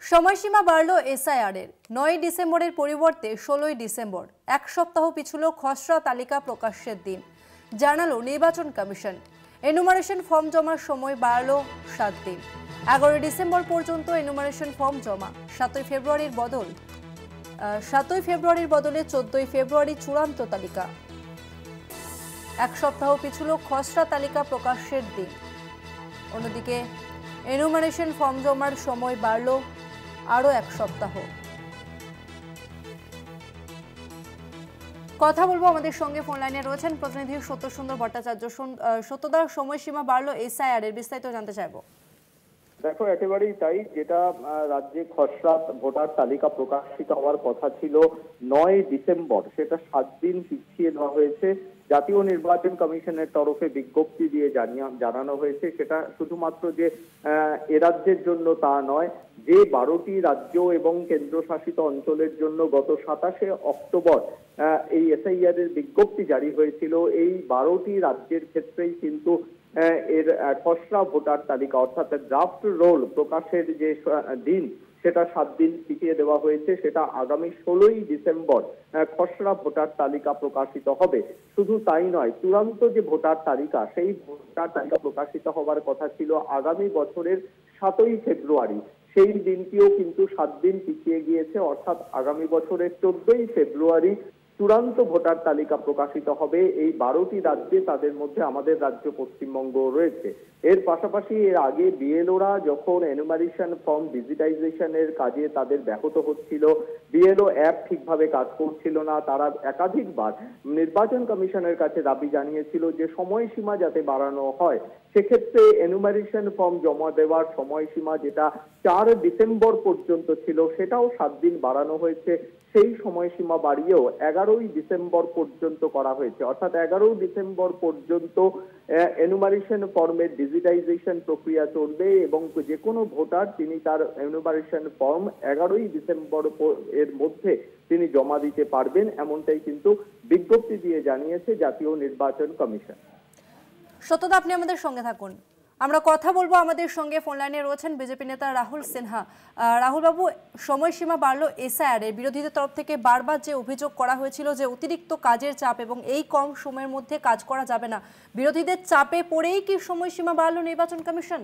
সময়সীমা বাড়ল এসআইআর এর ৯ ডিসেম্বরের পরিবর্তে ১৬ই ডিসেম্বর। এক সপ্তাহ পিছুল খসড়া তালিকা প্রকাশের দিন, জানালো নির্বাচন কমিশন। এনুমারেশন ফর্ম জমার সময় বাড়ল ৭ দিন। ১১ ডিসেম্বর পর্যন্ত এনুমারেশন ফর্ম জমা। ৭ই ফেব্রুয়ারির বদলে ১৪ই ফেব্রুয়ারি চূড়ান্ত তালিকা। এক সপ্তাহ পিছুল খসড়া তালিকা প্রকাশের দিন। অন্যদিকে এনুমারেশন ফর্ম জমার সময় বাড়ল আরও এক সপ্তাহ। কথা বলবো, আমাদের সঙ্গে ফোন লাইনে রয়েছেন প্রতিনিধি সত্যসুন্দর ভট্টাচার্য। সত্যদার, সময়সীমা বাড়লো এসআইআর এর, বিস্তারিত জানতে চাইবো। দেখো, একেবারেই তাই। যেটা রাজ্যে খসড়া ভোটার তালিকা প্রকাশিত হওয়ার কথা ছিল ৯ ডিসেম্বর, সেটা ৭ দিন পিছিয়ে দেওয়া হয়েছে। জাতীয় নির্বাচন কমিশনের তরফে বিজ্ঞপ্তি দিয়ে জানানো হয়েছে, সেটা শুধুমাত্র যে এ রাজ্যের জন্য তা নয়, যে ১২টি রাজ্য এবং কেন্দ্রশাসিত অঞ্চলের জন্য গত ২৭শে অক্টোবর এই এসআইআর এর বিজ্ঞপ্তি জারি হয়েছিল, এই ১২টি রাজ্যের ক্ষেত্রেই কিন্তু এর খসড়া ভোটার তালিকা অর্থাৎ ড্রাফট রোল প্রকাশের যে দিন, সেটা ৭ দিন পিছিয়ে দেওয়া হয়েছে। সেটা আগামী ১৬ই ডিসেম্বর খসড়া ভোটার তালিকা প্রকাশিত হবে। শুধু তাই নয়, চূড়ান্ত যে ভোটার তালিকা, সেই ভোটার তালিকা প্রকাশিত হওয়ার কথা ছিল আগামী বছরের ৭ই ফেব্রুয়ারি। সেই দিনটিও কিন্তু ৭ দিন পিছিয়ে গিয়েছে, অর্থাৎ আগামী বছরের ১৪ই ফেব্রুয়ারি চূড়ান্ত ভোটার তালিকা প্রকাশিত হবে। এই ১২টি রাজ্যে, তাদের মধ্যে আমাদের রাজ্য পশ্চিমবঙ্গ রয়েছে। এর পাশাপাশি এর আগে বিএলওরা যখন এনুমারেশন ফর্ম ডিজিটাইজেশনের কাজে তাদের ব্যাহত হচ্ছিল, বিএলও অ্যাপ ঠিকভাবে কাজ করছিল না, তারা একাধিকবার নির্বাচন কমিশনের কাছে দাবি জানিয়েছিল যে সময়সীমা যাতে বাড়ানো হয়। সেক্ষেত্রে এনুমারেশন ফর্ম জমা দেওয়ার সময়সীমা, যেটা ৪ ডিসেম্বর পর্যন্ত ছিল, সেটাও ৭ দিন বাড়ানো হয়েছে। সেই সময়সীমা বাড়িয়েও ১১ই ডিসেম্বর পর্যন্ত করা হয়েছে, অর্থাৎ ১১ ডিসেম্বর পর্যন্ত এনুমারেশন ফর্মের ডিজিটাইজেশন প্রক্রিয়া চলবে এবং যে কোনো ভোটার তিনি তার এনুমারেশন ফর্ম ১১ই ডিসেম্বর এর মধ্যে তিনি জমা দিতে পারবেন, এমনটাই কিন্তু বিজ্ঞপ্তি দিয়ে জানিয়েছে জাতীয় নির্বাচন কমিশন। সত্যদা, আপনি আমাদের সঙ্গে থাকুন, আমরা কথা বলবো। আমাদের সঙ্গে ফোন লাইনে রয়েছেন বিজেপি নেতা রাহুল সিনহা। রাহুল বাবু, সময়সীমা বাড়লো এসআইআর এর, বিরোধীদের তরফ থেকে বারবার যে অভিযোগ করা হয়েছিল যে অতিরিক্ত কাজের চাপ এবং এই কম সময়ের মধ্যে কাজ করা যাবে না, বিরোধীদের চাপে পড়েই কি সময়সীমা বাড়লো নির্বাচন কমিশন?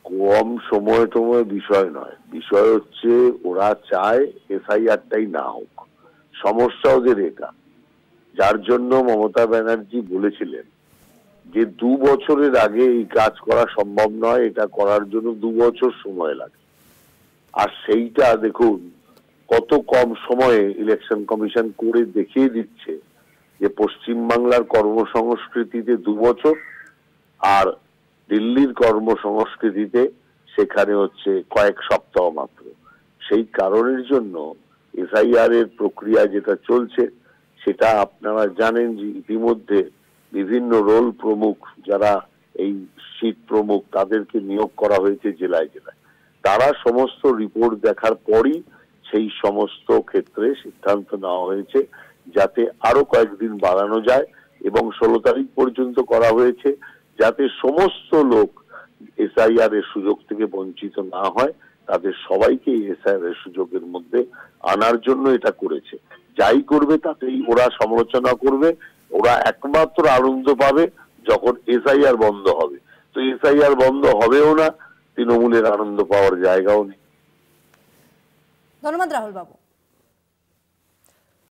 কম সময় বিষয় নয়, বিষয় হচ্ছে ওরা চায় এসআইআরটাই না হোক। সমস্যা ওদের এটা, যার জন্য মমতা ব্যানার্জি বলেছিলেন যে ২ বছরের আগে এই কাজ করা সম্ভব নয়, এটা করার জন্য ২ বছর সময় লাগে। আর সেইটা দেখুন কত কম সময়ে ইলেকশন কমিশন করে দেখিয়ে দিচ্ছে যে পশ্চিমবাংলার কর্মসংস্কৃতিতে ২ বছর আর দিল্লির কর্মসংস্কৃতিতে সেখানে হচ্ছে কয়েক সপ্তাহ মাত্র। সেই কারণের জন্য এসআইআর এর প্রক্রিয়া যেটা চলছে, সেটা আপনারা জানেন যে ইতিমধ্যে বিভিন্ন রোল প্রমুখ, যারা এই সিট প্রমুখ, তাদেরকে নিয়োগ করা হয়েছে জেলায় জেলায়। তারা সমস্ত রিপোর্ট দেখার পরই সেই সমস্ত ক্ষেত্রে সিদ্ধান্ত নেওয়া হয়েছে যাতে আরো কয়েকদিন বাড়ানো যায় এবং ১৬ তারিখ পর্যন্ত করা হয়েছে, যাতে সমস্ত লোক এসআইআর এর সুযোগ থেকে বঞ্চিত না হয়। তাদের সবাইকে এসআইআর এর সুযোগের মধ্যে আনার জন্য এটা করেছে। যাই করবে তাতেই ওরা সমালোচনা করবে, ওরা একমাত্র আনন্দ পাবে যখন এসআইআর বন্ধ হবে। তো এসআইআর বন্ধ হবেও না, তৃণমূলের আনন্দ পাওয়ার জায়গাও নেই। ধন্যবাদ রাহুল বাবু।